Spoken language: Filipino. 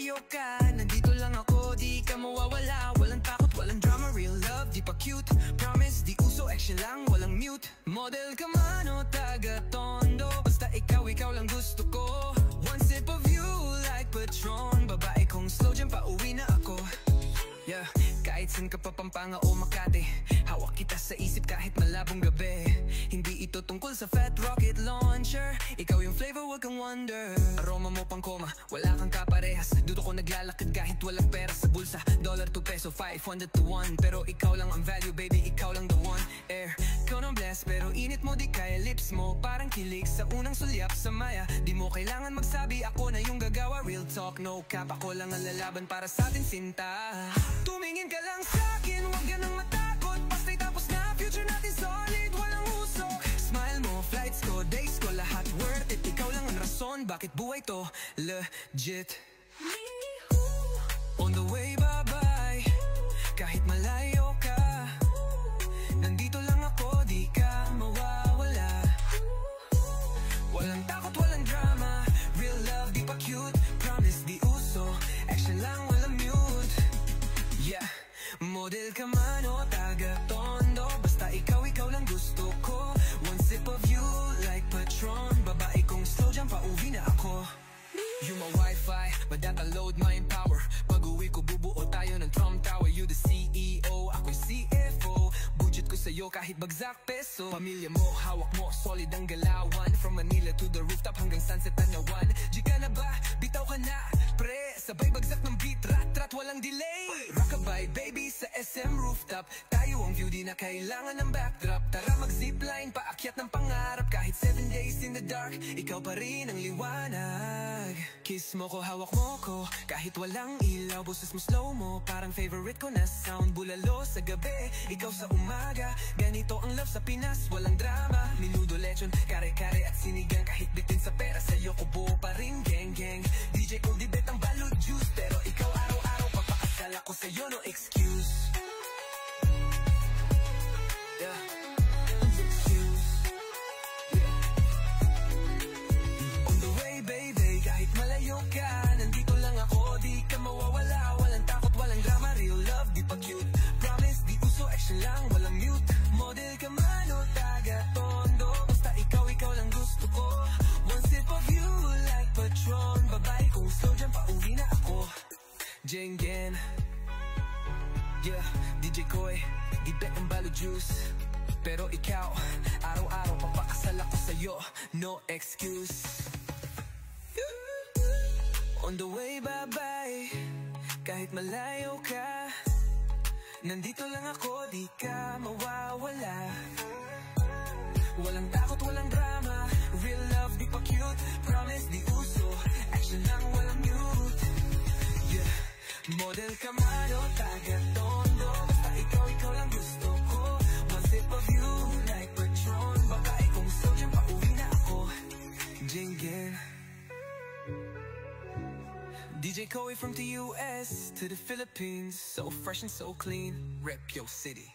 malayo ka. Nandito lang ako, di ka mawawala. Walang takot, walang drama, real love, di pa cute. Promise, di uso, action lang, walang mute. Model ka man o taga-tondo, basta ikaw lang gusto ko. One sip of you like Patron, babae kong slow jam, pauwi na ako. Yeah, kahit saan ka pa, Pampanga o Makati, hawak kita sa isip kahit malabong gabi. Hindi ito tungkol sa fat rocket launcher, ikaw yung flavor, wag kang wonder. Aroma mo pang koma, wala kang kaparehas. Dito ko naglalakad kahit walang pera sa bulsa. Dollar to peso, 500 to 1. Pero ikaw lang ang value, baby, ikaw lang the one. Air, ikaw nang bless, pero init mo di kaya. Lips mo parang kilig sa unang sulyap sa maya. Di mo kailangan magsabi, ako na yung gagawa. Real talk, no cap, ako lang ang lalaban para sa atin, sinta. Tumingin ka lang sa'kin, huwag ka nang matakot. Basta'y tapos na, future natin solid, walang usok. Smile mo, flights ko, days ko, lahat worth it. Ikaw lang ang rason, bakit buhay to legit. On the way, bye-bye, kahit malayo ka. Nandito lang ako, di ka mawawala. Walang takot, walang drama, real love, di pa cute. Promise, di uso, action lang, walang mute. Yeah, model ka man o taga-tondo, basta ikaw lang gusto ko. One sip of you like Patron, babae kong slow jam, pauwi na ako. You my wifi, madata load, my power. Pag-uwi ko bubuo tayo ng Trump Tower. You the CEO, ako'y CFO. Budget ko sa'yo kahit bagsak peso. Pamilya mo, hawak mo, solid ang galawan. From Manila to the rooftop hanggang sunset Tanawan. Di ka na ba? Bitaw ka na, pre. Sabay bagsak ng beat, rat-rat, walang delay. Rockabye, baby, sa SM rooftop. Tayo ang view, di na kailangan ng backdrop. Tara mag-zipline, paakyat ng pangarap. Kahit 7 days in the dark, ikaw pa rin ang liwanag. Kiss mo ko, hawak mo ko, kahit walang ilaw. Boses mo slow mo, parang favorite ko na sound. Bulalo sa gabi, ikaw sa umaga. Ganito ang love sa Pinas, walang drama. Menudo, lechon, kare-kare at sinigang. Kahit bitin sa pera, sa'yo ko buo pa rin, gang-gang. DJ ko di bet ang balot juice, pero ikaw araw-araw pagpakasal ako sa'yo, no excuse. Yeah. Kahit malayo ka, nandito lang ako, di ka mawawala. Walang takot, walang drama, real love, di pa cute. Promise, di uso, action lang, walang mute. Model ka man o taga-tondo, basta ikaw lang gusto ko. One sip of you like Patron, babae kong slow jam, pauwi na ako. Jengen, yeah, DJ Koy, di bet ang balo juice. Pero ikaw, araw-araw papakasal ako sa'yo, no excuse. On the way, bye-bye, kahit malayo ka. Nandito lang ako, di ka mawawala. Walang takot, walang drama, real love, di pa cute. Promise, di uso, action lang, walang mute. Yeah, model ka man o taga-tondo, basta ikaw lang gusto ko. One sip of you like Patron, babae kong slow jam, pauwi na ako. Jingen, DJ Koey from the US to the Philippines, so fresh and so clean, rep your city.